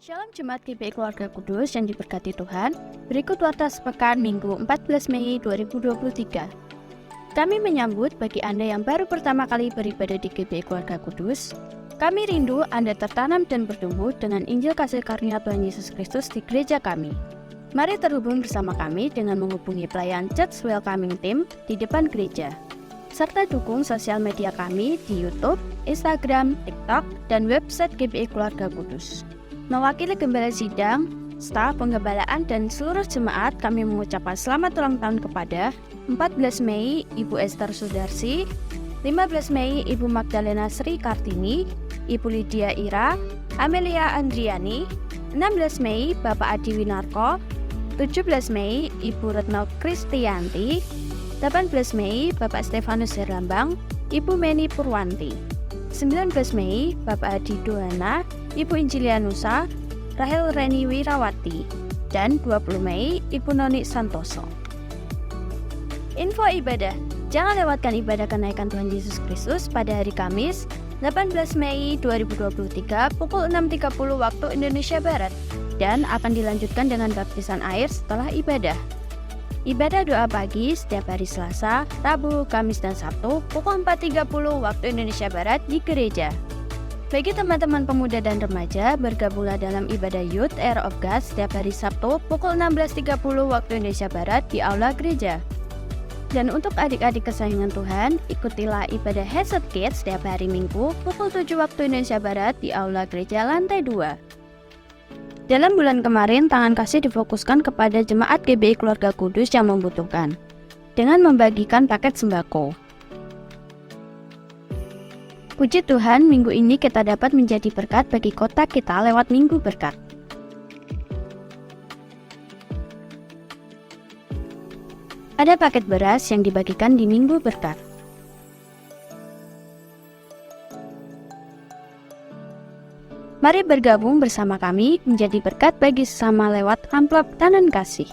Shalom Jemaat GBI Keluarga Kudus yang diberkati Tuhan. Berikut warta sepekan Minggu 14 Mei 2023. Kami menyambut bagi Anda yang baru pertama kali beribadah di GBI Keluarga Kudus. Kami rindu Anda tertanam dan bertumbuh dengan Injil kasih karunia Tuhan Yesus Kristus di gereja kami. Mari terhubung bersama kami dengan menghubungi pelayan Church Welcoming Team di depan gereja. Serta dukung sosial media kami di YouTube, Instagram, TikTok, dan website GBI Keluarga Kudus. Mewakili gembala sidang, staf penggembalaan dan seluruh jemaat, kami mengucapkan selamat ulang tahun kepada 14 Mei Ibu Esther Sudarsi, 15 Mei Ibu Magdalena Sri Kartini, Ibu Lydia Ira, Amelia Andriani, 16 Mei Bapak Adi Winarko, 17 Mei Ibu Retno Kristianti, 18 Mei Bapak Stefanus Herlambang, Ibu Meni Purwanti, 19 Mei Bapak Adi Doana, Ibu Injilianusa, Rahel Reni Wirawati, dan 20 Mei Ibu Noni Santoso. Info ibadah, jangan lewatkan ibadah kenaikan Tuhan Yesus Kristus pada hari Kamis, 18 Mei 2023 pukul 6.30 waktu Indonesia Barat, dan akan dilanjutkan dengan baptisan air setelah ibadah. Ibadah doa pagi setiap hari Selasa, Rabu, Kamis, dan Sabtu pukul 4.30 waktu Indonesia Barat di gereja. Bagi teman-teman pemuda dan remaja, bergabunglah dalam ibadah Youth Air of God setiap hari Sabtu pukul 16.30 waktu Indonesia Barat di aula gereja. Dan untuk adik-adik kesayangan Tuhan, ikutilah ibadah Headset Kids setiap hari Minggu pukul 7 waktu Indonesia Barat di aula gereja lantai 2. Dalam bulan kemarin, tangan kasih difokuskan kepada jemaat GBI Keluarga Kudus yang membutuhkan, dengan membagikan paket sembako. Puji Tuhan, minggu ini kita dapat menjadi berkat bagi kota kita lewat Minggu Berkat. Ada paket beras yang dibagikan di Minggu Berkat. Mari bergabung bersama kami menjadi berkat bagi sesama lewat amplop tangan kasih.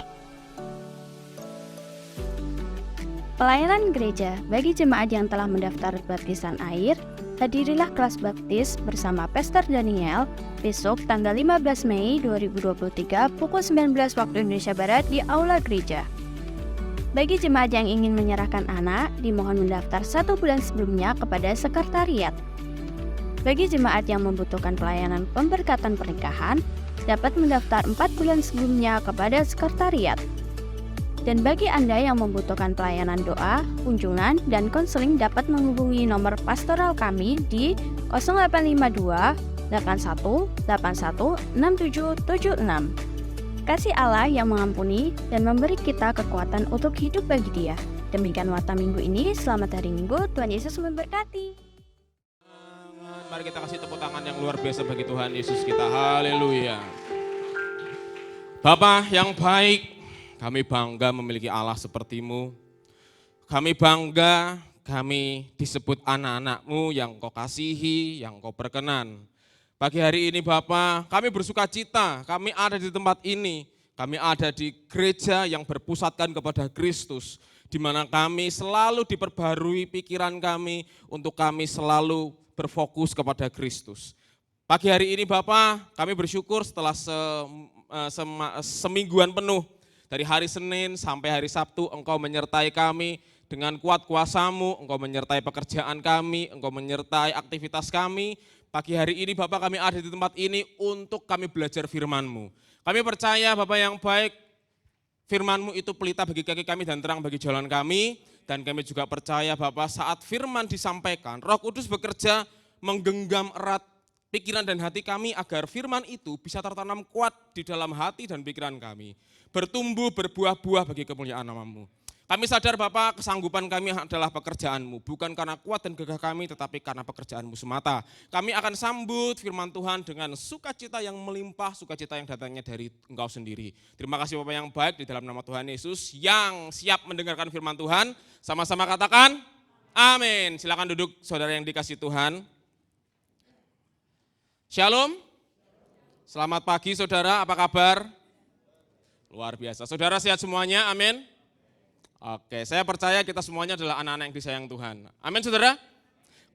Pelayanan gereja bagi jemaat yang telah mendaftar baptisan air, hadirilah kelas baptis bersama Pastor Daniel besok tanggal 15 Mei 2023 pukul 19 waktu Indonesia Barat di aula gereja. Bagi jemaat yang ingin menyerahkan anak, dimohon mendaftar 1 bulan sebelumnya kepada sekretariat. Bagi jemaat yang membutuhkan pelayanan pemberkatan pernikahan, dapat mendaftar 4 bulan sebelumnya kepada sekretariat. Dan bagi Anda yang membutuhkan pelayanan doa, kunjungan, dan konseling dapat menghubungi nomor pastoral kami di 0852 81 81 6776. Kasih Allah yang mengampuni dan memberi kita kekuatan untuk hidup bagi Dia. Demikian warta minggu ini, selamat hari Minggu, Tuhan Yesus memberkati. Mari kita kasih tepuk tangan yang luar biasa bagi Tuhan Yesus kita, haleluya. Bapa yang baik, kami bangga memiliki Allah seperti-Mu. Kami bangga, kami disebut anak-anak-Mu yang Kau kasihi, yang Kau berkenan. Pagi hari ini Bapa, kami bersuka cita, kami ada di tempat ini. Kami ada di gereja yang berpusatkan kepada Kristus, di mana kami selalu diperbarui pikiran kami untuk kami selalu berfokus kepada Kristus. Pagi hari ini Bapak, kami bersyukur setelah semingguan penuh, dari hari Senin sampai hari Sabtu, Engkau menyertai kami dengan kuat kuasa-Mu, Engkau menyertai pekerjaan kami, Engkau menyertai aktivitas kami. Pagi hari ini Bapak, kami ada di tempat ini untuk kami belajar firman-Mu. Kami percaya Bapak yang baik, firman-Mu itu pelita bagi kaki kami dan terang bagi jalan kami. Dan kami juga percaya Bapak, saat firman disampaikan, Roh Kudus bekerja menggenggam erat pikiran dan hati kami agar firman itu bisa tertanam kuat di dalam hati dan pikiran kami. Bertumbuh, berbuah-buah bagi kemuliaan nama-Mu. Kami sadar Bapak, kesanggupan kami adalah pekerjaan-Mu, bukan karena kuat dan gagah kami, tetapi karena pekerjaan-Mu semata. Kami akan sambut firman Tuhan dengan sukacita yang melimpah, sukacita yang datangnya dari Engkau sendiri. Terima kasih Bapak yang baik, di dalam nama Tuhan Yesus yang siap mendengarkan firman Tuhan. Sama-sama katakan, amin. Silakan duduk saudara yang dikasih Tuhan. Shalom. Selamat pagi saudara, apa kabar? Luar biasa. Saudara sehat semuanya, amin. Oke, saya percaya kita semuanya adalah anak-anak yang disayang Tuhan. Amin saudara.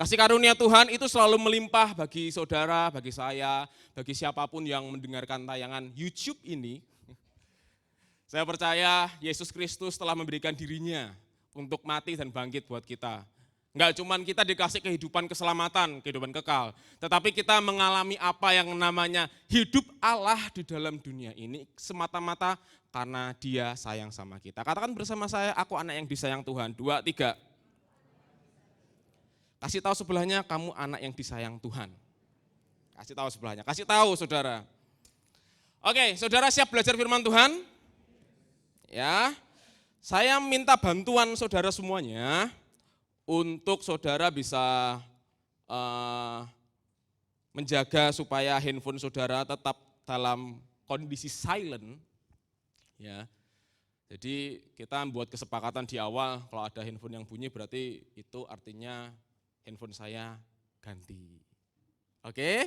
Kasih karunia Tuhan itu selalu melimpah bagi saudara, bagi saya, bagi siapapun yang mendengarkan tayangan YouTube ini. Saya percaya Yesus Kristus telah memberikan dirinya untuk mati dan bangkit buat kita. Enggak cuman kita dikasih kehidupan keselamatan, kehidupan kekal, tetapi kita mengalami apa yang namanya hidup Allah di dalam dunia ini semata-mata karena Dia sayang sama kita. Katakan bersama saya, aku anak yang disayang Tuhan. 2, 3. Kasih tahu sebelahnya, kamu anak yang disayang Tuhan. Kasih tahu sebelahnya, kasih tahu saudara. Oke, saudara siap belajar firman Tuhan? Ya, saya minta bantuan saudara semuanya untuk saudara bisa menjaga supaya handphone saudara tetap dalam kondisi silent. Ya, jadi kita membuat kesepakatan di awal kalau ada handphone yang bunyi berarti itu artinya handphone saya ganti. Oke?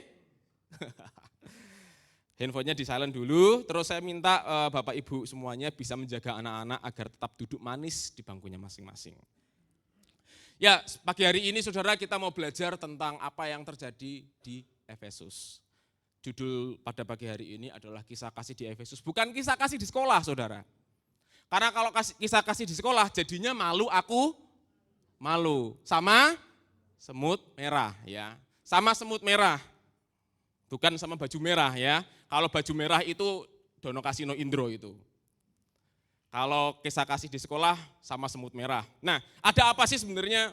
Handphonenya di silent dulu, terus saya minta Bapak Ibu semuanya bisa menjaga anak-anak agar tetap duduk manis di bangkunya masing-masing. Ya, pagi hari ini saudara kita mau belajar tentang apa yang terjadi di Efesus. Judul pada pagi hari ini adalah kisah kasih di Efesus, bukan kisah kasih di sekolah saudara. Karena kalau kisah kasih di sekolah jadinya malu aku malu sama semut merah ya, sama semut merah, bukan sama baju merah ya. Kalau baju merah itu Dono Kasino Indro itu. Kalau kisah kasih di sekolah sama semut merah. Nah, ada apa sih sebenarnya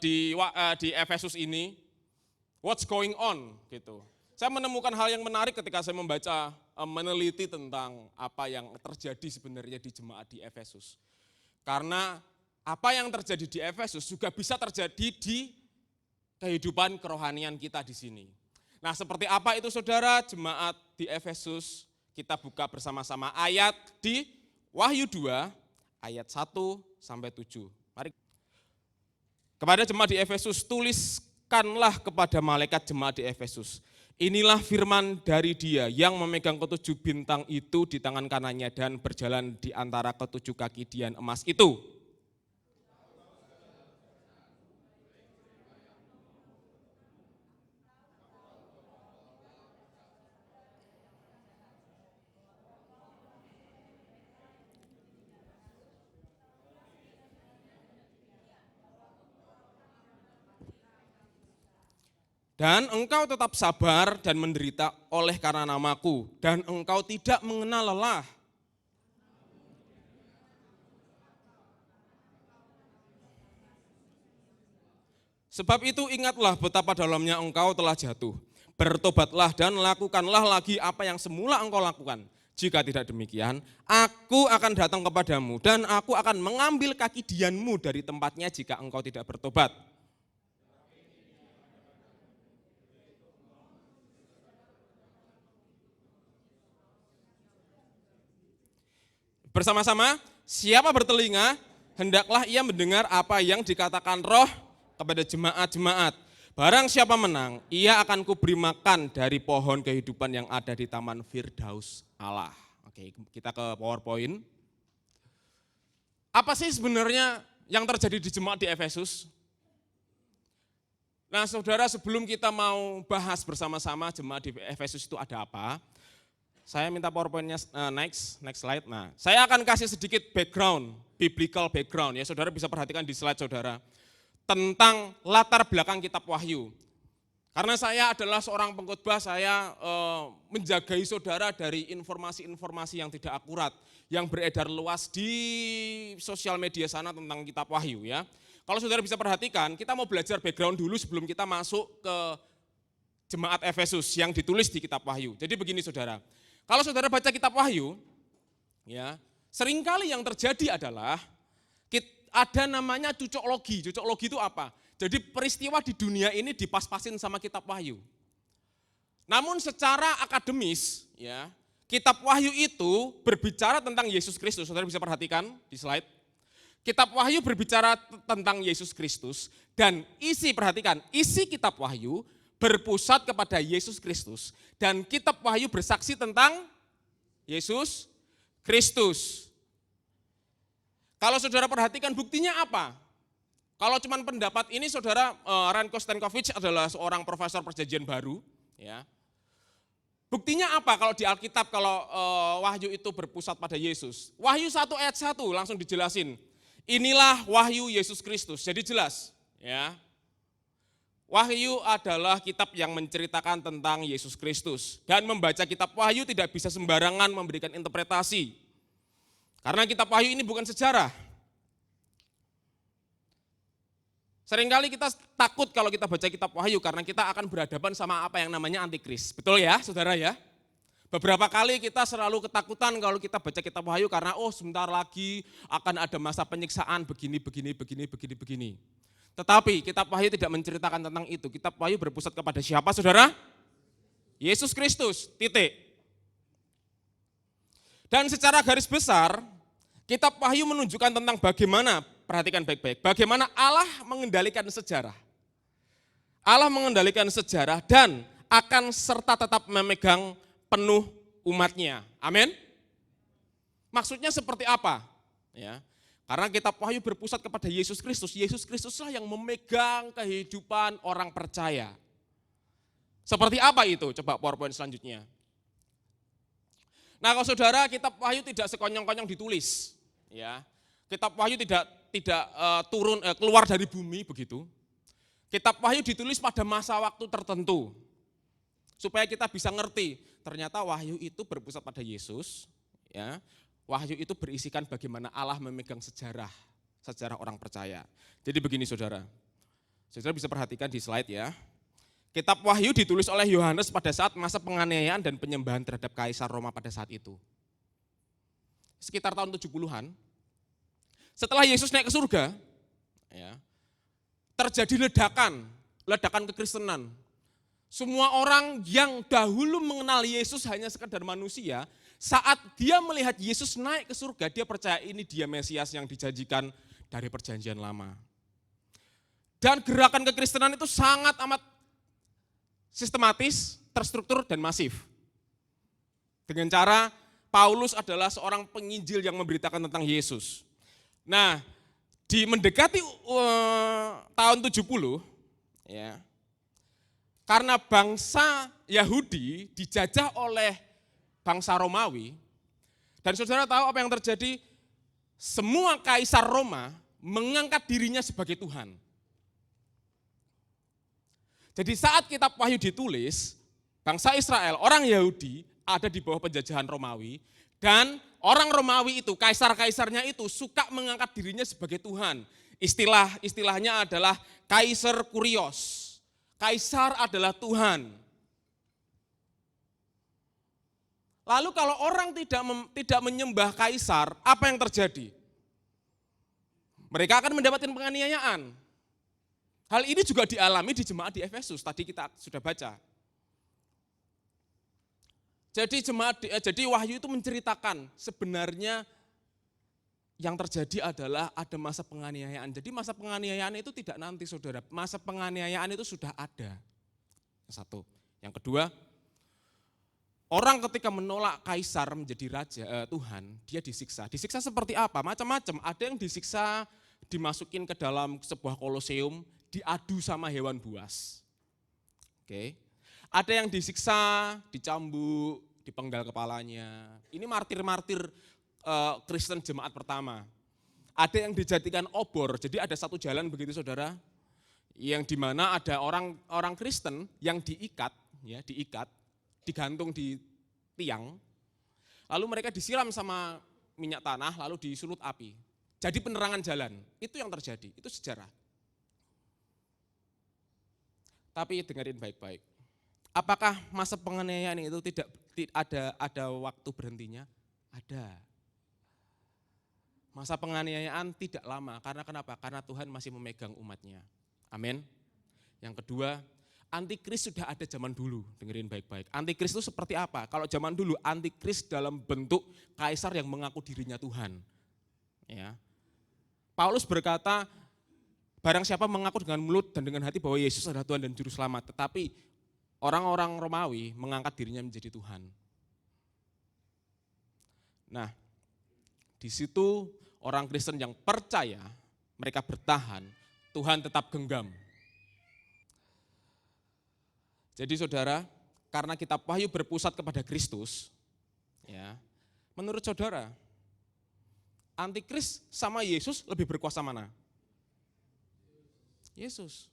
di Efesus ini? What's going on gitu. Saya menemukan hal yang menarik ketika saya membaca, meneliti tentang apa yang terjadi sebenarnya di jemaat di Efesus. Karena apa yang terjadi di Efesus juga bisa terjadi di kehidupan kerohanian kita di sini. Nah, seperti apa itu saudara jemaat di Efesus? Kita buka bersama-sama ayat di Wahyu 2 ayat 1 sampai 7. Mari. Kepada jemaat di Efesus, tuliskanlah kepada malaikat jemaat di Efesus. Inilah firman dari Dia yang memegang ketujuh bintang itu di tangan kanannya dan berjalan di antara ketujuh kaki dian emas itu. Dan engkau tetap sabar dan menderita oleh karena namaku, dan engkau tidak mengenal lelah. Sebab itu ingatlah betapa dalamnya engkau telah jatuh. Bertobatlah dan lakukanlah lagi apa yang semula engkau lakukan. Jika tidak demikian, aku akan datang kepadamu dan aku akan mengambil kaki dianmu dari tempatnya jika engkau tidak bertobat. Bersama-sama, siapa bertelinga, hendaklah ia mendengar apa yang dikatakan Roh kepada jemaat-jemaat. Barang siapa menang, ia akan kuberi makan dari pohon kehidupan yang ada di Taman Firdaus Allah. Oke, kita ke PowerPoint. Apa sih sebenarnya yang terjadi di jemaat di Efesus? Nah saudara, sebelum kita mau bahas bersama-sama jemaat di Efesus itu ada apa, saya minta PowerPoint-nya next slide. Nah, saya akan kasih sedikit background, biblical background ya. Saudara bisa perhatikan di slide saudara tentang latar belakang kitab Wahyu. Karena saya adalah seorang pengkhotbah, saya menjagai saudara dari informasi-informasi yang tidak akurat yang beredar luas di sosial media sana tentang kitab Wahyu ya. Kalau saudara bisa perhatikan, kita mau belajar background dulu sebelum kita masuk ke jemaat Efesus yang ditulis di kitab Wahyu. Jadi begini saudara. Kalau saudara baca kitab Wahyu, ya, seringkali yang terjadi adalah ada namanya cocok logi. Cocok logi itu apa? Jadi peristiwa di dunia ini dipas-pasin sama kitab Wahyu. Namun secara akademis, ya, kitab Wahyu itu berbicara tentang Yesus Kristus. Saudara bisa perhatikan di slide. Kitab Wahyu berbicara tentang Yesus Kristus dan perhatikan, isi kitab Wahyu berpusat kepada Yesus Kristus dan kitab Wahyu bersaksi tentang Yesus Kristus. Kalau saudara perhatikan buktinya apa? Kalau cuman pendapat ini, saudara, Ranko Stankovic adalah seorang profesor perjanjian baru. Ya. Buktinya apa kalau di Alkitab, kalau wahyu itu berpusat pada Yesus? Wahyu 1 ayat 1 langsung dijelasin. Inilah wahyu Yesus Kristus. Jadi jelas. Ya. Wahyu adalah kitab yang menceritakan tentang Yesus Kristus. Dan membaca kitab wahyu tidak bisa sembarangan memberikan interpretasi. Karena kitab wahyu ini bukan sejarah. Seringkali kita takut kalau kita baca kitab wahyu karena kita akan berhadapan sama apa yang namanya antikris. Betul ya, saudara ya? Beberapa kali kita selalu ketakutan kalau kita baca kitab wahyu karena sebentar lagi akan ada masa penyiksaan begini. Tetapi kitab wahyu tidak menceritakan tentang itu. Kitab wahyu berpusat kepada siapa, saudara? Yesus Kristus, titik. Dan secara garis besar, kitab wahyu menunjukkan tentang bagaimana, perhatikan baik-baik, bagaimana Allah mengendalikan sejarah. Allah mengendalikan sejarah dan akan serta tetap memegang penuh umatnya. Amin. Maksudnya seperti apa? Ya. Karena kitab wahyu berpusat kepada Yesus Kristus. Yesus Kristuslah yang memegang kehidupan orang percaya. Seperti apa itu? Coba PowerPoint selanjutnya. Nah, kalau saudara, kitab wahyu tidak sekonyong-konyong ditulis. Ya. Kitab wahyu tidak turun keluar dari bumi begitu. Kitab wahyu ditulis pada masa waktu tertentu. Supaya kita bisa ngerti, ternyata wahyu itu berpusat pada Yesus, ya. Wahyu itu berisikan bagaimana Allah memegang sejarah orang percaya. Jadi begini, saudara. Saudara bisa perhatikan di slide ya. Kitab wahyu ditulis oleh Yohanes pada saat masa penganiayaan dan penyembahan terhadap Kaisar Roma pada saat itu. Sekitar tahun 70-an. Setelah Yesus naik ke surga, ya, terjadi ledakan kekristenan. Semua orang yang dahulu mengenal Yesus hanya sekedar manusia, saat dia melihat Yesus naik ke surga, dia percaya ini dia Mesias yang dijanjikan dari perjanjian lama. Dan gerakan kekristenan itu sangat amat sistematis, terstruktur, dan masif. Dengan cara Paulus adalah seorang penginjil yang memberitakan tentang Yesus. Nah, di mendekati tahun 70, ya, karena bangsa Yahudi dijajah oleh bangsa Romawi, dan saudara tahu apa yang terjadi? Semua kaisar Roma mengangkat dirinya sebagai Tuhan. Jadi saat kitab wahyu ditulis, bangsa Israel, orang Yahudi ada di bawah penjajahan Romawi, dan orang Romawi itu, kaisar-kaisarnya itu suka mengangkat dirinya sebagai Tuhan. Istilahnya adalah Kaisar Kurios. Kaisar adalah Tuhan. Lalu kalau orang tidak menyembah kaisar, apa yang terjadi? Mereka akan mendapatkan penganiayaan. Hal ini juga dialami di jemaat di Efesus, tadi kita sudah baca. Jadi wahyu itu menceritakan sebenarnya yang terjadi adalah ada masa penganiayaan. Jadi masa penganiayaan itu tidak nanti, saudara. Masa penganiayaan itu sudah ada. Satu. Yang kedua, orang ketika menolak kaisar menjadi raja Tuhan, dia disiksa. Disiksa seperti apa? Macam-macam. Ada yang disiksa dimasukin ke dalam sebuah koloseum, diadu sama hewan buas. Oke. Ada yang disiksa, dicambuk, dipenggal kepalanya. Ini martir-martir Kristen jemaat pertama. Ada yang dijadikan obor, jadi ada satu jalan begitu, saudara, yang dimana ada orang Kristen yang diikat, digantung di tiang, lalu mereka disiram sama minyak tanah, lalu disulut api. Jadi penerangan jalan, itu yang terjadi, itu sejarah. Tapi dengerin baik-baik. Apakah masa penganiayaan itu tidak ada waktu berhentinya? Ada. Masa penganiayaan tidak lama, karena kenapa? Karena Tuhan masih memegang umatnya. Amin. Yang kedua, antikris sudah ada zaman dulu, dengerin baik-baik. Antikris itu seperti apa? Kalau zaman dulu, antikris dalam bentuk kaisar yang mengaku dirinya Tuhan. Ya. Paulus berkata, barang siapa mengaku dengan mulut dan dengan hati bahwa Yesus adalah Tuhan dan Juru Selamat, tetapi orang-orang Romawi mengangkat dirinya menjadi Tuhan. Nah, di situ orang Kristen yang percaya, mereka bertahan, Tuhan tetap genggam. Jadi saudara, karena kitab Wahyu berpusat kepada Kristus, ya, menurut saudara, Antikris sama Yesus lebih berkuasa mana? Yesus.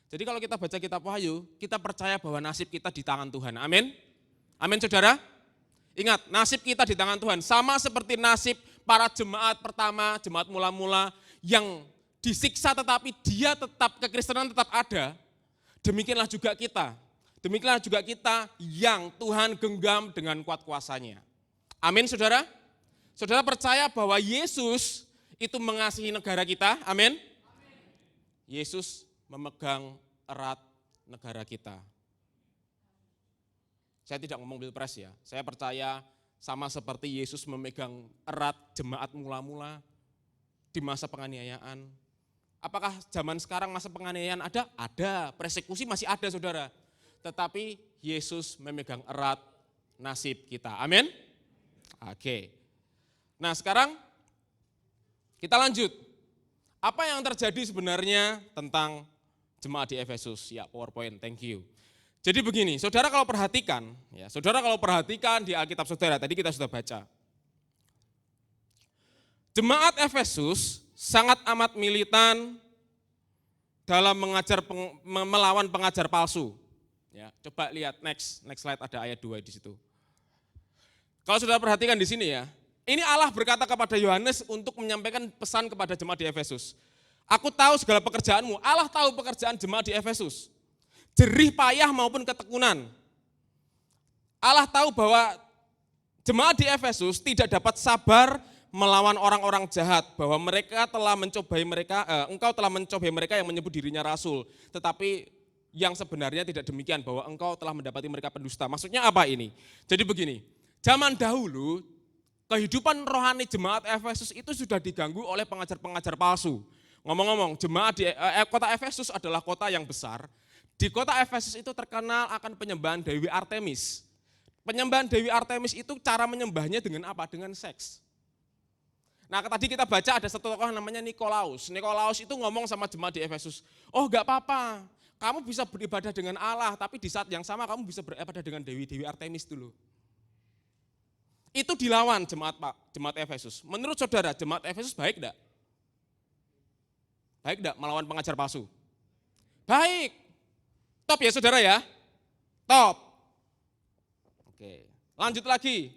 Jadi kalau kita baca kitab Wahyu, kita percaya bahwa nasib kita di tangan Tuhan. Amin? Amin saudara? Ingat, nasib kita di tangan Tuhan. Sama seperti nasib para jemaat pertama, jemaat mula-mula yang disiksa tetapi dia tetap, kekristenan tetap ada. Demikianlah juga kita. Demikianlah juga kita yang Tuhan genggam dengan kuat kuasanya. Amin saudara? Saudara percaya bahwa Yesus itu mengasihi negara kita? Amin? Yesus memegang erat negara kita. Saya tidak ngomong pilpres ya, saya percaya sama seperti Yesus memegang erat jemaat mula-mula di masa penganiayaan. Apakah zaman sekarang masa penganiayaan ada? Ada, persekusi masih ada saudara. Tetapi Yesus memegang erat nasib kita. Amin? Oke. Nah sekarang kita lanjut. Apa yang terjadi sebenarnya tentang jemaat di Efesus? Ya, PowerPoint, thank you. Jadi begini, saudara kalau perhatikan di Alkitab saudara, tadi kita sudah baca. Jemaat Efesus sangat amat militan dalam melawan pengajar palsu. Ya, coba lihat next slide, ada ayat 2 di situ. Kalau saudara perhatikan di sini ya, ini Allah berkata kepada Yohanes untuk menyampaikan pesan kepada jemaat di Efesus. Aku tahu segala pekerjaanmu, Allah tahu pekerjaan jemaat di Efesus. Jerih payah maupun ketekunan. Allah tahu bahwa jemaat di Efesus tidak dapat sabar melawan orang-orang jahat, bahwa mereka telah mencobai mereka, engkau telah mencobai mereka yang menyebut dirinya rasul, tetapi yang sebenarnya tidak demikian, bahwa engkau telah mendapati mereka pendusta. Maksudnya apa ini? Jadi begini, zaman dahulu kehidupan rohani jemaat Efesus itu sudah diganggu oleh pengajar-pengajar palsu. Ngomong-ngomong, jemaat di kota Efesus adalah kota yang besar. Di kota Efesus itu terkenal akan penyembahan Dewi Artemis. Penyembahan Dewi Artemis itu cara menyembahnya dengan apa? Dengan seks. Nah tadi kita baca ada satu tokoh namanya Nikolaus. Nikolaus itu ngomong sama jemaat di Efesus, oh enggak apa-apa, kamu bisa beribadah dengan Allah, tapi di saat yang sama kamu bisa beribadah dengan Dewi Artemis dulu. Itu dilawan jemaat Efesus. Menurut saudara, jemaat Efesus baik enggak? Baik enggak melawan pengajar palsu? Baik. Top ya saudara ya? Top. Oke, lanjut lagi.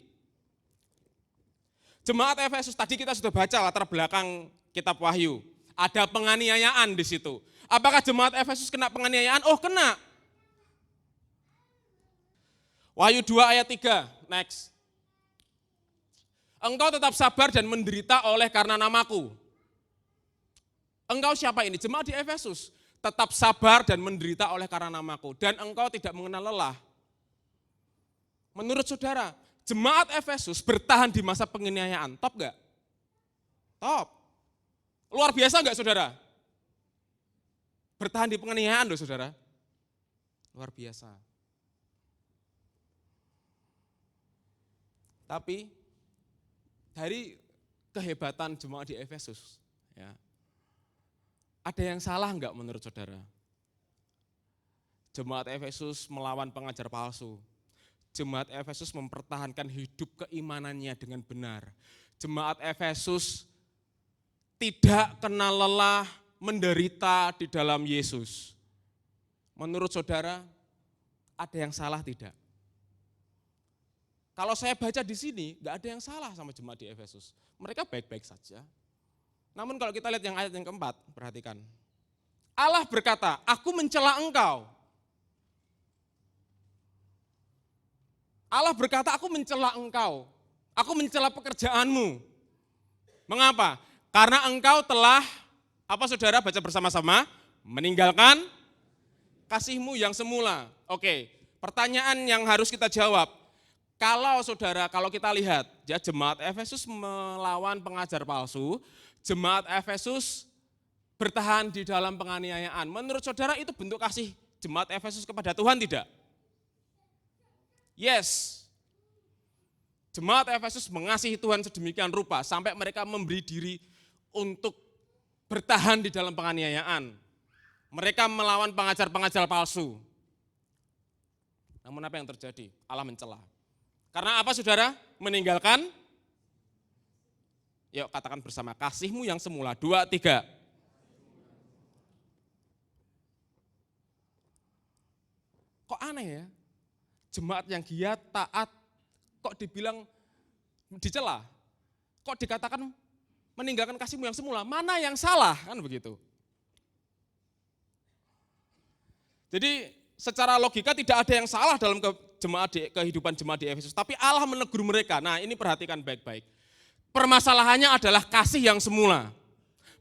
Jemaat Efesus tadi kita sudah baca latar belakang kitab Wahyu. Ada penganiayaan di situ. Apakah jemaat Efesus kena penganiayaan? Oh kena. Wahyu 2 ayat 3, next. Engkau tetap sabar dan menderita oleh karena namaku. Engkau siapa ini? Jemaat di Efesus. Tetap sabar dan menderita oleh karena namaku. Dan engkau tidak mengenal lelah. Menurut saudara, jemaat Efesus bertahan di masa penganiayaan. Top enggak? Top. Luar biasa enggak saudara? Bertahan di penganiayaan loh saudara. Luar biasa. Tapi dari kehebatan jemaat di Efesus, ya, ada yang salah enggak menurut saudara? Jemaat Efesus melawan pengajar palsu. Jemaat Efesus mempertahankan hidup keimanannya dengan benar. Jemaat Efesus tidak kenal lelah, menderita di dalam Yesus. Menurut saudara, ada yang salah tidak? Kalau saya baca di sini, enggak ada yang salah sama jemaat di Efesus. Mereka baik-baik saja. Namun kalau kita lihat yang ayat yang keempat, perhatikan. Allah berkata, aku mencela engkau. Allah berkata, aku mencela engkau. Aku mencela pekerjaanmu. Mengapa? Karena engkau telah, apa saudara baca bersama-sama? Meninggalkan kasihmu yang semula. Oke, pertanyaan yang harus kita jawab. Kalau kita lihat, ya jemaat Efesus melawan pengajar palsu, jemaat Efesus bertahan di dalam penganiayaan. Menurut saudara itu bentuk kasih jemaat Efesus kepada Tuhan tidak? Yes. Jemaat Efesus mengasihi Tuhan sedemikian rupa sampai mereka memberi diri untuk bertahan di dalam penganiayaan. Mereka melawan pengajar-pengajar palsu. Namun apa yang terjadi? Allah mencela. Karena apa saudara? Meninggalkan, yuk katakan bersama, kasihmu yang semula. 2, 3. Kok aneh ya? Jemaat yang giat, taat, kok dibilang dicela? Kok dikatakan meninggalkan kasihmu yang semula? Mana yang salah? Kan begitu. Jadi secara logika tidak ada yang salah dalam kehidupan jemaat di Efesus. Tapi Allah menegur mereka. Nah ini perhatikan baik-baik. Permasalahannya adalah kasih yang semula.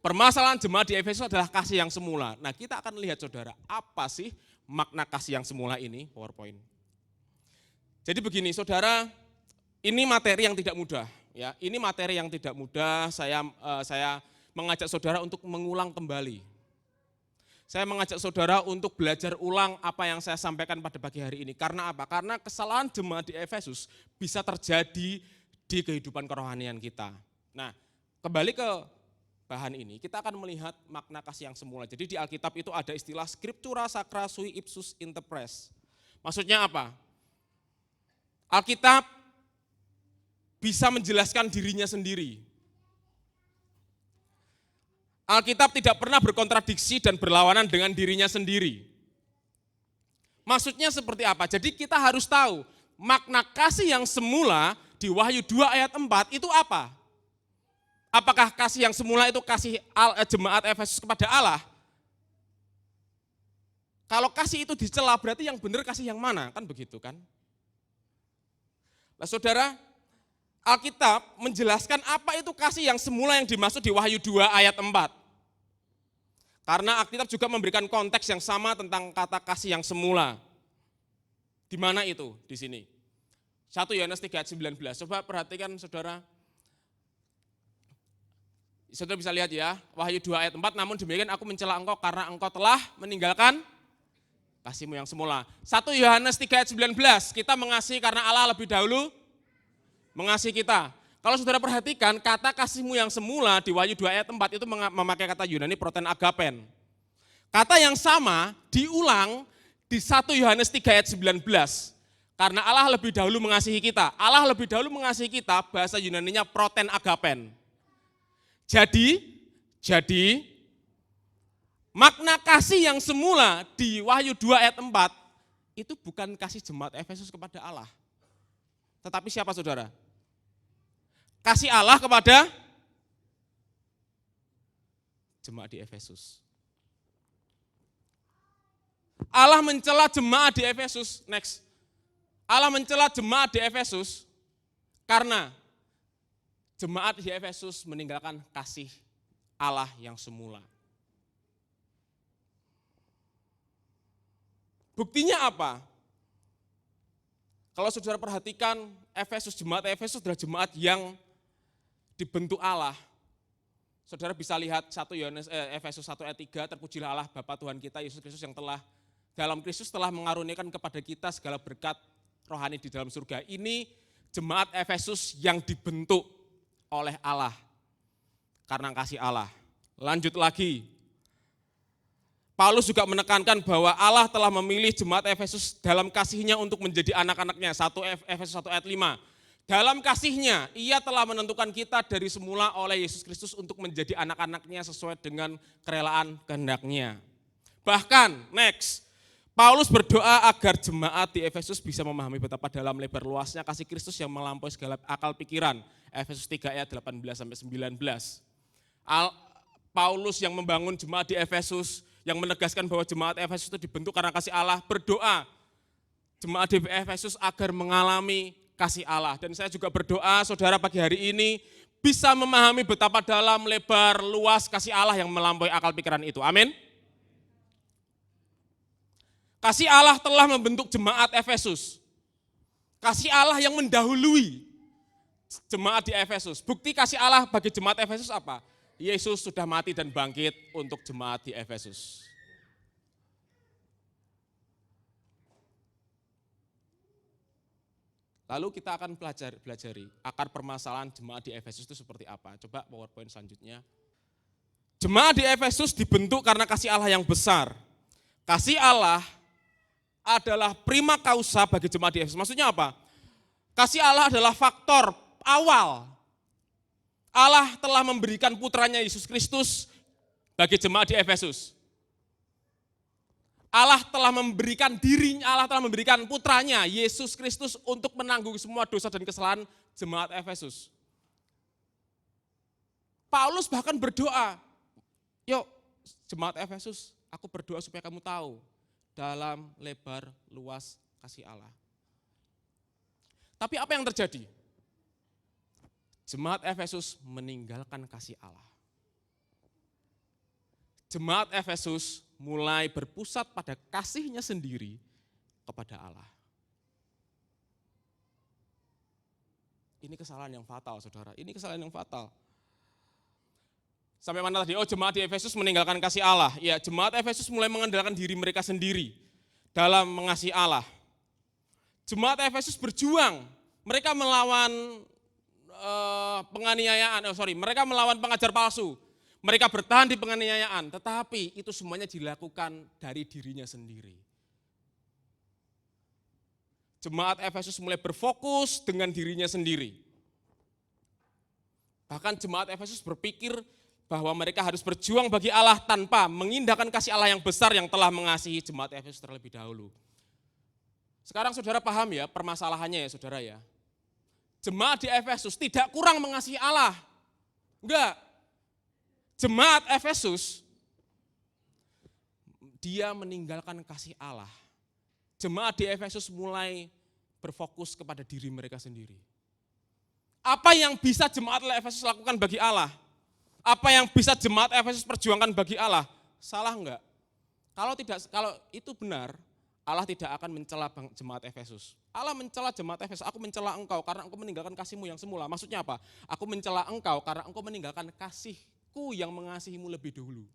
Permasalahan jemaat di Efesus adalah kasih yang semula. Nah kita akan lihat saudara, apa sih makna kasih yang semula ini? PowerPoint. Jadi begini saudara, ini materi yang tidak mudah. Ya, ini materi yang tidak mudah. Saya mengajak saudara untuk mengulang kembali. Saya mengajak saudara untuk belajar ulang apa yang saya sampaikan pada pagi hari ini. Karena apa? Karena kesalahan jemaat di Efesus bisa terjadi di kehidupan kerohanian kita. Nah, kembali ke bahan ini, kita akan melihat makna kasih yang semula. Jadi di Alkitab itu ada istilah scriptura sacra sui ipsus interpres. Maksudnya apa? Alkitab bisa menjelaskan dirinya sendiri. Alkitab tidak pernah berkontradiksi dan berlawanan dengan dirinya sendiri. Maksudnya seperti apa? Jadi kita harus tahu makna kasih yang semula di Wahyu 2 ayat 4 itu apa? Apakah kasih yang semula itu kasih jemaat Efesus kepada Allah? Kalau kasih itu dicela berarti yang benar kasih yang mana? Kan begitu kan? Nah saudara, Alkitab menjelaskan apa itu kasih yang semula yang dimaksud di Wahyu 2 ayat 4. Karena Alkitab juga memberikan konteks yang sama tentang kata kasih yang semula. Di mana itu? Di sini. 1 Yohanes 3 ayat 19. Coba perhatikan saudara. Saudara bisa lihat ya, Wahyu 2 ayat 4, namun demikian aku mencela engkau karena engkau telah meninggalkan kasihmu yang semula. 1 Yohanes 3 ayat 19, kita mengasihi karena Allah lebih dahulu mengasihi kita. Kalau saudara perhatikan, kata kasihmu yang semula di Wahyu 2 ayat 4 itu memakai kata Yunani proten agapen. Kata yang sama diulang di 1 Yohanes 3 ayat 19. Karena Allah lebih dahulu mengasihi kita. Allah lebih dahulu mengasihi kita, bahasa Yunaninya proten agapen. Jadi makna kasih yang semula di Wahyu 2 ayat 4 itu bukan kasih jemaat Efesus kepada Allah. Tetapi siapa saudara? Kasih Allah kepada jemaat di Efesus. Allah mencela jemaat di Efesus. Next. Allah mencela jemaat di Efesus karena jemaat di Efesus meninggalkan kasih Allah yang semula. Buktinya apa? Kalau saudara perhatikan, jemaat Efesus adalah jemaat yang dibentuk Allah. Saudara bisa lihat Efesus 1 ayat 3, terpujilah Allah Bapa Tuhan kita Yesus Kristus yang dalam Kristus telah mengaruniakan kepada kita segala berkat rohani di dalam surga. Ini jemaat Efesus yang dibentuk oleh Allah karena kasih Allah. Lanjut lagi, Paulus juga menekankan bahwa Allah telah memilih jemaat Efesus dalam kasihnya untuk menjadi anak-anaknya. Efesus 1 ayat 5. Dalam kasihnya, ia telah menentukan kita dari semula oleh Yesus Kristus untuk menjadi anak-anaknya sesuai dengan kerelaan kehendaknya. Bahkan, next, Paulus berdoa agar jemaat di Efesus bisa memahami betapa dalam lebar luasnya kasih Kristus yang melampaui segala akal pikiran. Efesus 3 ayat 18-19. Paulus yang membangun jemaat di Efesus, yang menegaskan bahwa jemaat Efesus itu dibentuk karena kasih Allah, berdoa jemaat di Efesus agar mengalami kasih Allah. Dan saya juga berdoa saudara pagi hari ini bisa memahami betapa dalam lebar luas kasih Allah yang melampaui akal pikiran itu. Amin. Kasih Allah telah membentuk jemaat Efesus. Kasih Allah yang mendahului jemaat di Efesus. Bukti kasih Allah bagi jemaat Efesus apa? Yesus sudah mati dan bangkit untuk jemaat di Efesus. Lalu kita akan pelajari akar permasalahan jemaat di Efesus itu seperti apa. Coba PowerPoint selanjutnya. Jemaat di Efesus dibentuk karena kasih Allah yang besar. Kasih Allah adalah prima causa bagi jemaat di Efesus. Maksudnya apa? Kasih Allah adalah faktor awal. Allah telah memberikan putranya Yesus Kristus bagi jemaat di Efesus. Allah telah memberikan dirinya, Allah telah memberikan putranya Yesus Kristus untuk menanggung semua dosa dan kesalahan jemaat Efesus. Paulus bahkan berdoa, yuk jemaat Efesus, aku berdoa supaya kamu tahu dalam lebar luas kasih Allah. Tapi apa yang terjadi? Jemaat Efesus meninggalkan kasih Allah. Jemaat Efesus mulai berpusat pada kasihnya sendiri kepada Allah. Ini kesalahan yang fatal, saudara. Ini kesalahan yang fatal. Sampai mana tadi? Oh, jemaat di Efesus meninggalkan kasih Allah. Ya, jemaat Efesus mulai mengandalkan diri mereka sendiri dalam mengasihi Allah. Jemaat Efesus berjuang. Mereka melawan mereka melawan pengajar palsu. Mereka bertahan di penganiayaan, tetapi itu semuanya dilakukan dari dirinya sendiri. Jemaat Efesus mulai berfokus dengan dirinya sendiri. Bahkan jemaat Efesus berpikir bahwa mereka harus berjuang bagi Allah tanpa mengindahkan kasih Allah yang besar yang telah mengasihi jemaat Efesus terlebih dahulu. Sekarang saudara paham ya permasalahannya ya saudara ya. Jemaat di Efesus tidak kurang mengasihi Allah. Enggak. Jemaat Efesus, dia meninggalkan kasih Allah. Jemaat di Efesus mulai berfokus kepada diri mereka sendiri. Apa yang bisa jemaat Efesus lakukan bagi Allah? Apa yang bisa jemaat Efesus perjuangkan bagi Allah? Salah enggak? Kalau itu benar, Allah tidak akan mencela jemaat Efesus. Allah mencela jemaat Efesus, aku mencela engkau karena engkau meninggalkan kasihmu yang semula. Maksudnya apa? Aku mencela engkau karena engkau meninggalkan kasihku yang mengasihimu lebih dahulu.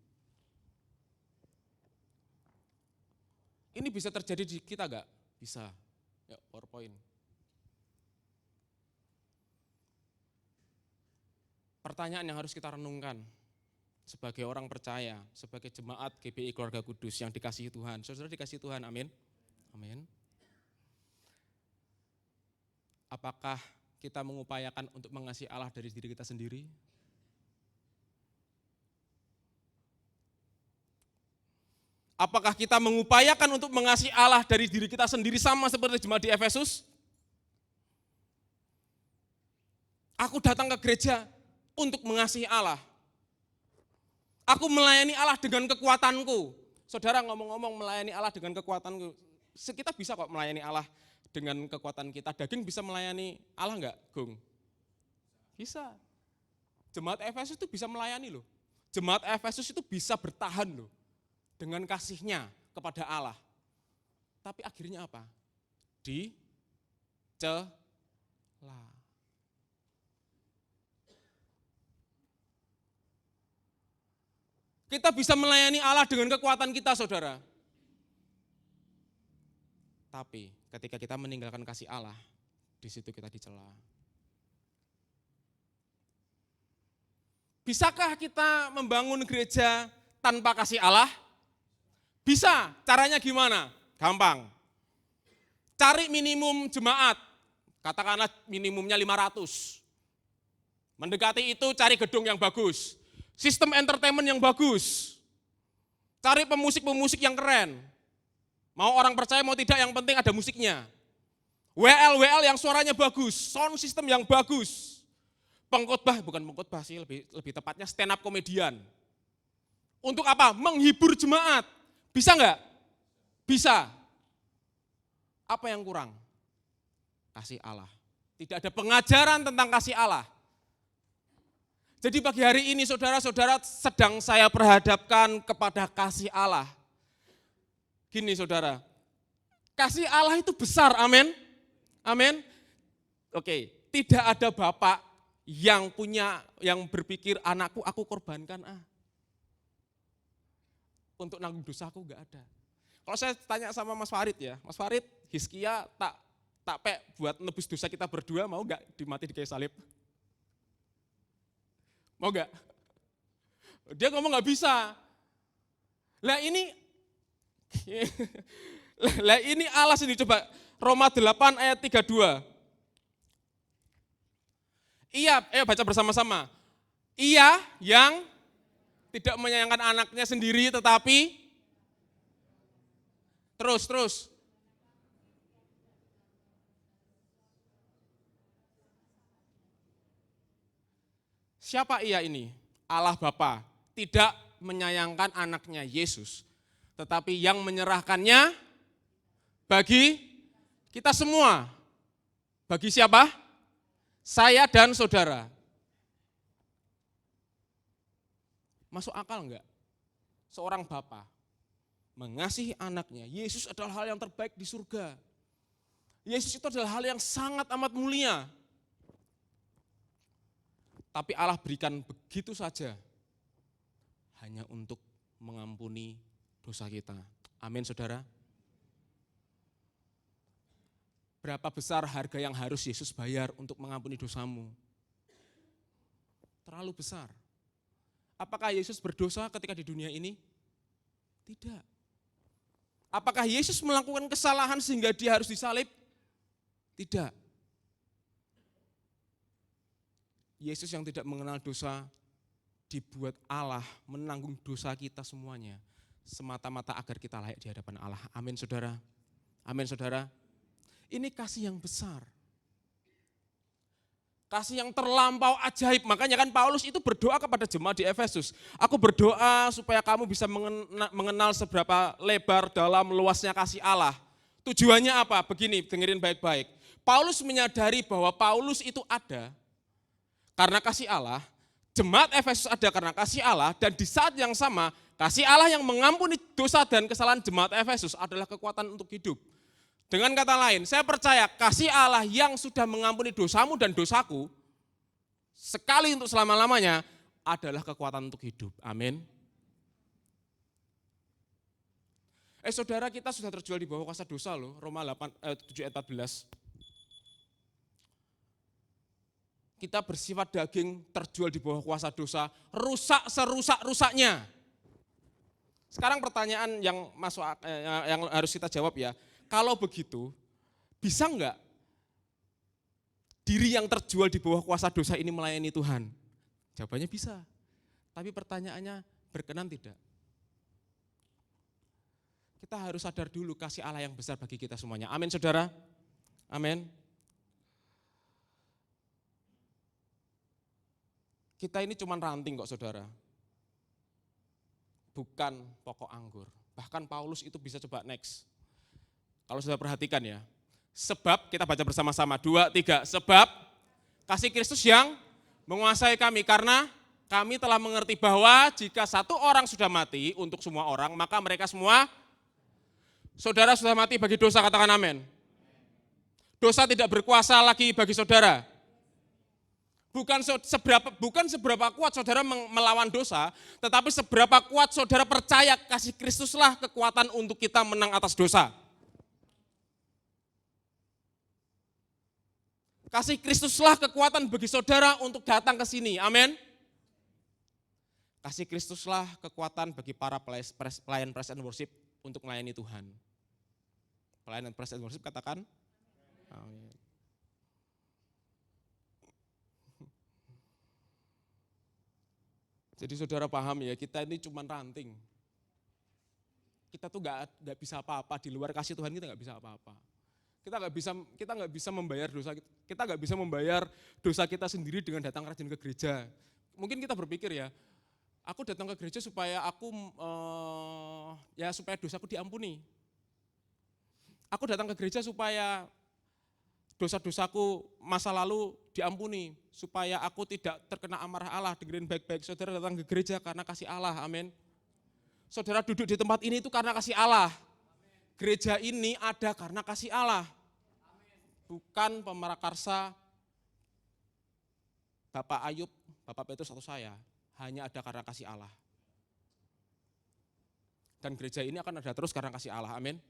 Ini bisa terjadi di kita enggak? Bisa. Ya, PowerPoint. Pertanyaan yang harus kita renungkan sebagai orang percaya, sebagai jemaat GBI Keluarga Kudus yang dikasihi Tuhan. Saudara dikasihi Tuhan, amin. Amin. Apakah kita mengupayakan untuk mengasihi Allah dari diri kita sendiri? Apakah kita mengupayakan untuk mengasihi Allah dari diri kita sendiri sama seperti jemaat di Efesus? Aku datang ke gereja untuk mengasihi Allah. Aku melayani Allah dengan kekuatanku. Saudara ngomong-ngomong melayani Allah dengan kekuatanku. Kita bisa kok melayani Allah dengan kekuatan kita. Daging bisa melayani Allah enggak, Gung? Bisa. Jemaat Efesus itu bisa melayani loh. Jemaat Efesus itu bisa bertahan loh. Dengan kasihnya kepada Allah. Tapi akhirnya apa? Dicela. Kita bisa melayani Allah dengan kekuatan kita, saudara. Tapi ketika kita meninggalkan kasih Allah, di situ kita dicela. Bisakah kita membangun gereja tanpa kasih Allah? Bisa, caranya gimana? Gampang. Cari minimum jemaat, katakanlah minimumnya 500. Mendekati itu cari gedung yang bagus, sistem entertainment yang bagus, cari pemusik-pemusik yang keren. Mau orang percaya mau tidak yang penting ada musiknya. WL yang suaranya bagus, sound system yang bagus. Bukan pengkhotbah sih, lebih tepatnya stand up komedian. Untuk apa? Menghibur jemaat. Bisa enggak? Bisa. Apa yang kurang? Kasih Allah. Tidak ada pengajaran tentang kasih Allah. Jadi pagi hari ini saudara-saudara sedang saya perhadapkan kepada kasih Allah. Gini saudara, kasih Allah itu besar, amin? Amin? Oke, tidak ada bapak yang berpikir anakku aku korbankan untuk nanggung dosaku, enggak ada. Kalau saya tanya sama Mas Farid ya, Mas Farid, Hizkia tak buat nebus dosa kita berdua, mau enggak dimati di kayu salib? Mau enggak? Dia ngomong nggak bisa. Lah ini, lah ini Allah sendiri, coba Roma 8 ayat 32. Ia, ayo baca bersama-sama. Ia yang tidak menyayangkan anaknya sendiri tetapi, terus. Siapa ia ini? Allah Bapa. Tidak menyayangkan anaknya Yesus, tetapi yang menyerahkannya bagi kita semua. Bagi siapa? Saya dan saudara. Masuk akal enggak? Seorang bapa mengasihi anaknya. Yesus adalah hal yang terbaik di surga. Yesus itu adalah hal yang sangat amat mulia. Tapi Allah berikan begitu saja hanya untuk mengampuni dosa kita. Amin, saudara. Berapa besar harga yang harus Yesus bayar untuk mengampuni dosamu? Terlalu besar. Apakah Yesus berdosa ketika di dunia ini? Tidak. Apakah Yesus melakukan kesalahan sehingga dia harus disalib? Tidak. Yesus yang tidak mengenal dosa dibuat Allah menanggung dosa kita semuanya, semata-mata agar kita layak di hadapan Allah. Amin, saudara. Amin, saudara. Ini kasih yang besar. Kasih yang terlampau ajaib. Makanya kan Paulus itu berdoa kepada jemaat di Efesus. Aku berdoa supaya kamu bisa mengenal seberapa lebar dalam luasnya kasih Allah. Tujuannya apa? Begini, dengerin baik-baik. Paulus menyadari bahwa Paulus itu ada karena kasih Allah, jemaat Efesus ada karena kasih Allah, dan di saat yang sama, kasih Allah yang mengampuni dosa dan kesalahan jemaat Efesus adalah kekuatan untuk hidup. Dengan kata lain, saya percaya kasih Allah yang sudah mengampuni dosamu dan dosaku, sekali untuk selama-lamanya, adalah kekuatan untuk hidup. Amin. Saudara, kita sudah terjual di bawah kuasa dosa loh, Roma 7 ayat 14. Kita bersifat daging, terjual di bawah kuasa dosa, rusak serusak-rusaknya. Sekarang pertanyaan yang harus kita jawab ya, kalau begitu, bisa enggak diri yang terjual di bawah kuasa dosa ini melayani Tuhan? Jawabannya bisa, tapi pertanyaannya berkenan tidak? Kita harus sadar dulu kasih Allah yang besar bagi kita semuanya. Amin, saudara? Amin. Kita ini cuma ranting kok, saudara. Bukan pokok anggur. Bahkan Paulus itu bisa coba next. Kalau sudah perhatikan ya. Sebab, kita baca bersama-sama, 2, 3. Sebab kasih Kristus yang menguasai kami. Karena kami telah mengerti bahwa jika satu orang sudah mati untuk semua orang, maka mereka semua, saudara sudah mati bagi dosa, katakan amin. Dosa tidak berkuasa lagi bagi saudara. Bukan seberapa kuat saudara melawan dosa, tetapi seberapa kuat saudara percaya kasih Kristuslah kekuatan untuk kita menang atas dosa. Kasih Kristuslah kekuatan bagi saudara untuk datang ke sini, amin. Kasih Kristuslah kekuatan bagi para pelayan praise and worship untuk melayani Tuhan. Pelayanan praise and worship katakan, amin. Jadi saudara paham ya, kita ini cuma ranting. Kita tuh nggak bisa apa-apa, di luar kasih Tuhan kita nggak bisa apa-apa. Kita nggak bisa membayar dosa kita nggak bisa membayar dosa kita sendiri dengan datang rajin ke gereja. Mungkin kita berpikir ya, aku datang ke gereja supaya supaya dosaku diampuni. Aku datang ke gereja supaya dosa-dosaku masa lalu diampuni, supaya aku tidak terkena amarah Allah. Dengerin baik-baik, saudara datang ke gereja karena kasih Allah, amin. Saudara duduk di tempat ini itu karena kasih Allah. Gereja ini ada karena kasih Allah. Bukan pemerakarsa Bapak Ayub, Bapak Petrus atau saya, hanya ada karena kasih Allah. Dan gereja ini akan ada terus karena kasih Allah, amin.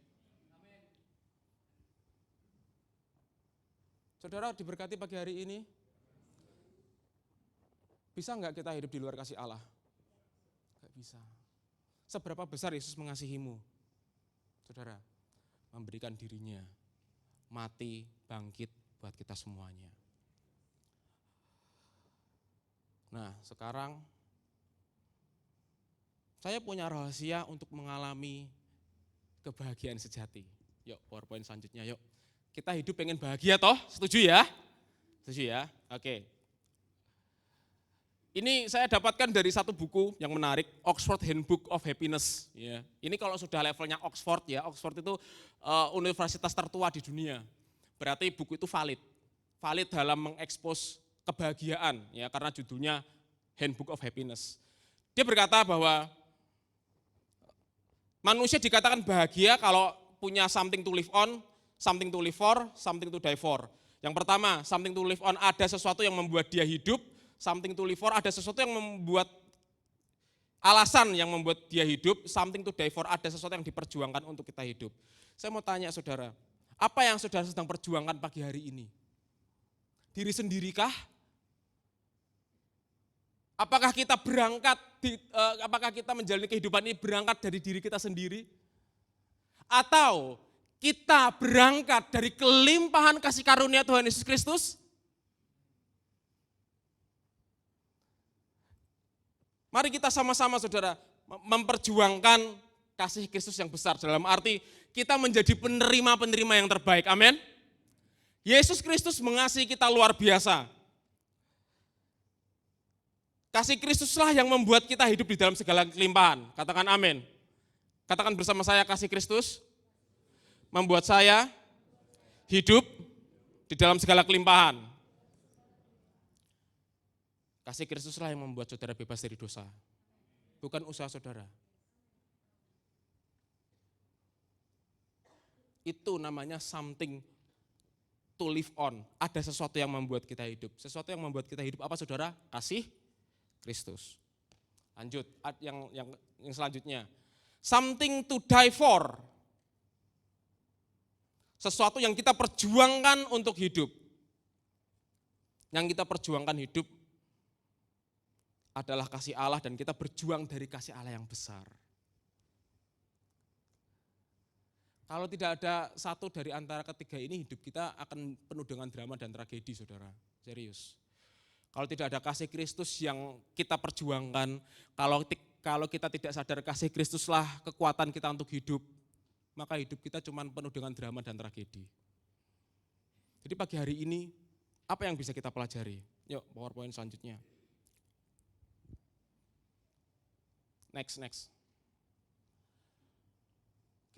Saudara diberkati pagi hari ini, bisa enggak kita hidup di luar kasih Allah? bisa. Seberapa besar Yesus mengasihimu? Saudara, memberikan dirinya, mati, bangkit buat kita semuanya. Nah, sekarang saya punya rahasia untuk mengalami kebahagiaan sejati. Yuk, PowerPoint selanjutnya yuk. Kita hidup pengen bahagia toh? Setuju ya? Setuju ya? Oke. Ini saya dapatkan dari satu buku yang menarik, Oxford Handbook of Happiness. Ya. Ini kalau sudah levelnya Oxford ya, Oxford itu universitas tertua di dunia. Berarti buku itu valid. Valid dalam mengekspos kebahagiaan ya, karena judulnya Handbook of Happiness. Dia berkata bahwa manusia dikatakan bahagia kalau punya something to live on, something to live for, something to die for. Yang pertama, something to live on, ada sesuatu yang membuat dia hidup. Something to live for, ada sesuatu yang membuat alasan yang membuat dia hidup. Something to die for, ada sesuatu yang diperjuangkan untuk kita hidup. Saya mau tanya saudara, apa yang saudara sedang perjuangkan pagi hari ini? Diri sendirikah? Apakah kita apakah kita menjalani kehidupan ini berangkat dari diri kita sendiri? Atau kita berangkat dari kelimpahan kasih karunia Tuhan Yesus Kristus? Mari kita sama-sama saudara memperjuangkan kasih Kristus yang besar. Dalam arti kita menjadi penerima-penerima yang terbaik. Amin. Yesus Kristus mengasihi kita luar biasa. Kasih Kristuslah yang membuat kita hidup di dalam segala kelimpahan. Katakan amin. Katakan bersama saya, kasih Kristus membuat saya hidup di dalam segala kelimpahan. Kasih Kristuslah yang membuat saudara bebas dari dosa. Bukan usaha saudara. Itu namanya something to live on. Ada sesuatu yang membuat kita hidup. Sesuatu yang membuat kita hidup apa saudara? Kasih Kristus. Lanjut, yang selanjutnya. Something to die for. Sesuatu yang kita perjuangkan untuk hidup. Yang kita perjuangkan hidup adalah kasih Allah dan kita berjuang dari kasih Allah yang besar. Kalau tidak ada satu dari antara ketiga ini, hidup kita akan penuh dengan drama dan tragedi, saudara. Serius. Kalau tidak ada kasih Kristus yang kita perjuangkan, kalau kita tidak sadar kasih Kristuslah kekuatan kita untuk hidup, maka hidup kita cuma penuh dengan drama dan tragedi. Jadi pagi hari ini, apa yang bisa kita pelajari? Yuk, PowerPoint selanjutnya. Next.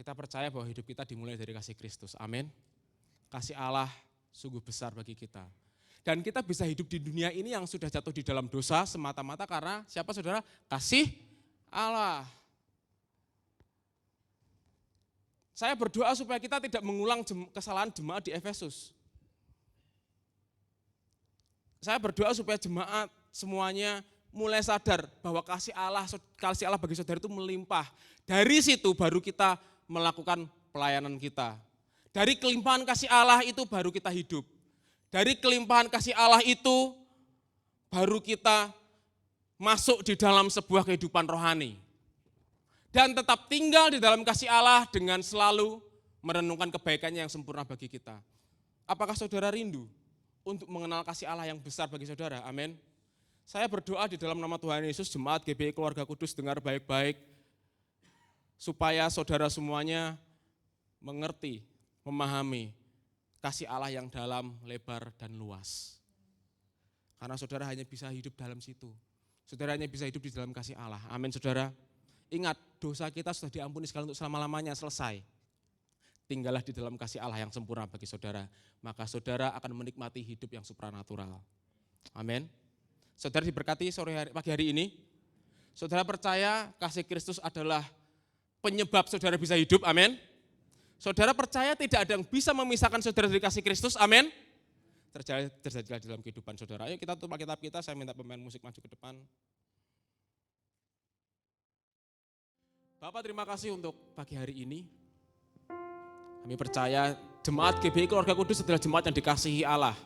Kita percaya bahwa hidup kita dimulai dari kasih Kristus. Amin. Kasih Allah sungguh besar bagi kita. Dan kita bisa hidup di dunia ini yang sudah jatuh di dalam dosa semata-mata karena siapa saudara? Kasih Allah. Saya berdoa supaya kita tidak mengulang kesalahan jemaat di Efesus. Saya berdoa supaya jemaat semuanya mulai sadar bahwa kasih Allah bagi saudara itu melimpah. Dari situ baru kita melakukan pelayanan kita. Dari kelimpahan kasih Allah itu baru kita hidup. Dari kelimpahan kasih Allah itu baru kita masuk di dalam sebuah kehidupan rohani. Dan tetap tinggal di dalam kasih Allah dengan selalu merenungkan kebaikannya yang sempurna bagi kita. Apakah saudara rindu untuk mengenal kasih Allah yang besar bagi saudara? Amin. Saya berdoa di dalam nama Tuhan Yesus, jemaat GBI Keluarga Kudus dengar baik-baik, supaya saudara semuanya mengerti, memahami kasih Allah yang dalam, lebar, dan luas. Karena saudara hanya bisa hidup dalam situ. Saudara hanya bisa hidup di dalam kasih Allah. Amin saudara. Ingat, dosa kita sudah diampuni sekali untuk selama-lamanya, selesai. Tinggallah di dalam kasih Allah yang sempurna bagi saudara. Maka saudara akan menikmati hidup yang supranatural. Amin. Saudara diberkati pagi hari ini. Saudara percaya kasih Kristus adalah penyebab saudara bisa hidup, amin. Saudara percaya tidak ada yang bisa memisahkan saudara dari kasih Kristus, amin. Terjadilah dalam kehidupan saudara. Ayo kita tutup Alkitab kita, saya minta pemain musik maju ke depan. Bapak terima kasih untuk pagi hari ini. Kami percaya jemaat GBI Keluarga Kudus adalah jemaat yang dikasihi Allah.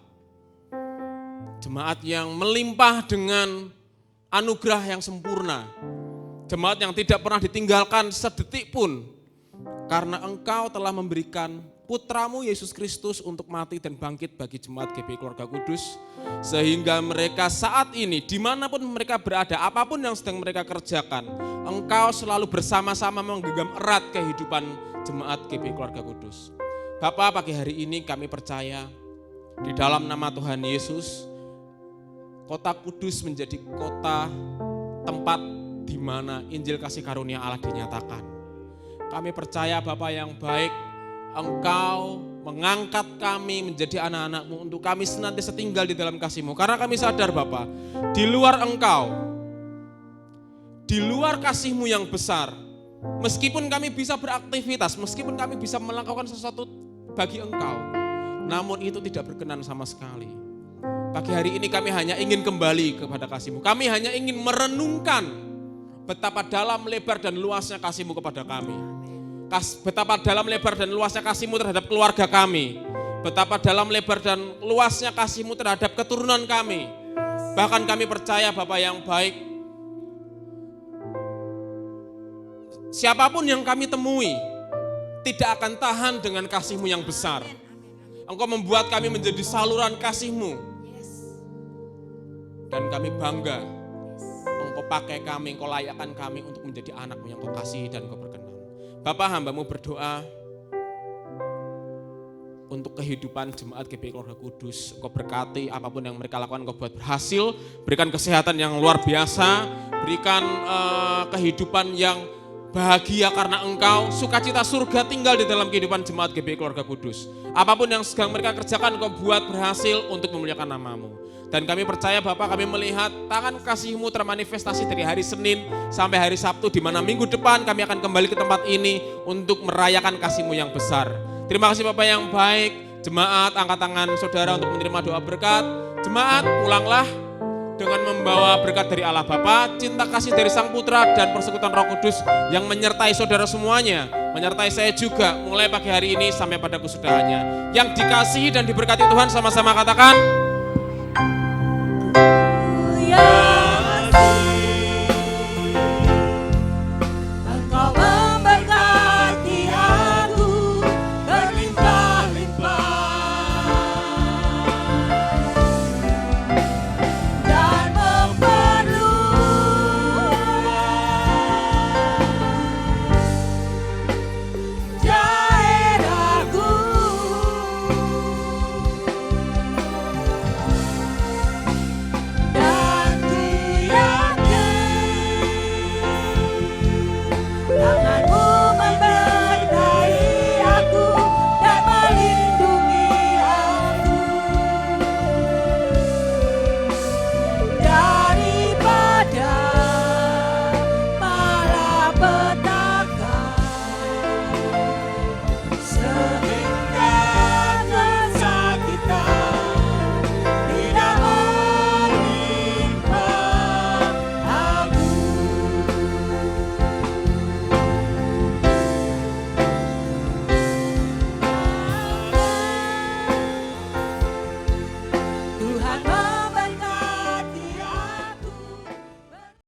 Jemaat yang melimpah dengan anugerah yang sempurna. Jemaat yang tidak pernah ditinggalkan sedetik pun. Karena Engkau telah memberikan Putramu Yesus Kristus untuk mati dan bangkit bagi jemaat GBI Keluarga Kudus. Sehingga mereka saat ini, dimanapun mereka berada, apapun yang sedang mereka kerjakan, Engkau selalu bersama-sama menggenggam erat kehidupan jemaat GBI Keluarga Kudus. Bapak, pagi hari ini kami percaya di dalam nama Tuhan Yesus, Kota Kudus menjadi kota tempat di mana Injil kasih karunia Allah dinyatakan. Kami percaya Bapa yang baik, Engkau mengangkat kami menjadi anak-anak-Mu untuk kami senantiasa tinggal di dalam kasih-Mu. Karena kami sadar Bapa, di luar Engkau, di luar kasih-Mu yang besar, meskipun kami bisa beraktivitas, meskipun kami bisa melakukan sesuatu bagi Engkau, namun itu tidak berkenan sama sekali. Pagi hari ini kami hanya ingin kembali kepada kasih-Mu. Kami hanya ingin merenungkan betapa dalam, lebar, dan luasnya kasih-Mu kepada kami. Betapa dalam, lebar, dan luasnya kasih-Mu terhadap keluarga kami. Betapa dalam, lebar, dan luasnya kasih-Mu terhadap keturunan kami. Bahkan kami percaya Bapa yang baik, siapapun yang kami temui tidak akan tahan dengan kasih-Mu yang besar. Engkau membuat kami menjadi saluran kasih-Mu. Dan kami bangga, Engkau pakai kami, Engkau layakkan kami untuk menjadi anak-Mu yang Engkau kasihi dan Engkau berkenan. Bapak, hamba-Mu berdoa untuk kehidupan jemaat GBI Keluarga Kudus. Engkau berkati apapun yang mereka lakukan, Engkau buat berhasil. Berikan kesehatan yang luar biasa, berikan kehidupan yang bahagia karena Engkau, sukacita surga tinggal di dalam kehidupan jemaat GBI Keluarga Kudus. Apapun yang sedang mereka kerjakan, Engkau buat berhasil untuk memuliakan nama-Mu. Dan kami percaya Bapak, kami melihat tangan kasih-Mu termanifestasi dari hari Senin sampai hari Sabtu, di mana minggu depan kami akan kembali ke tempat ini untuk merayakan kasih-Mu yang besar. Terima kasih Bapak yang baik. Jemaat, angkat tangan saudara untuk menerima doa berkat. Jemaat, pulanglah dengan membawa berkat dari Allah Bapa, cinta kasih dari Sang Putra, dan persekutuan Roh Kudus yang menyertai saudara semuanya, menyertai saya juga mulai pagi hari ini sampai pada kesudahannya. Yang dikasihi dan diberkati Tuhan, sama-sama katakan, Haleluya.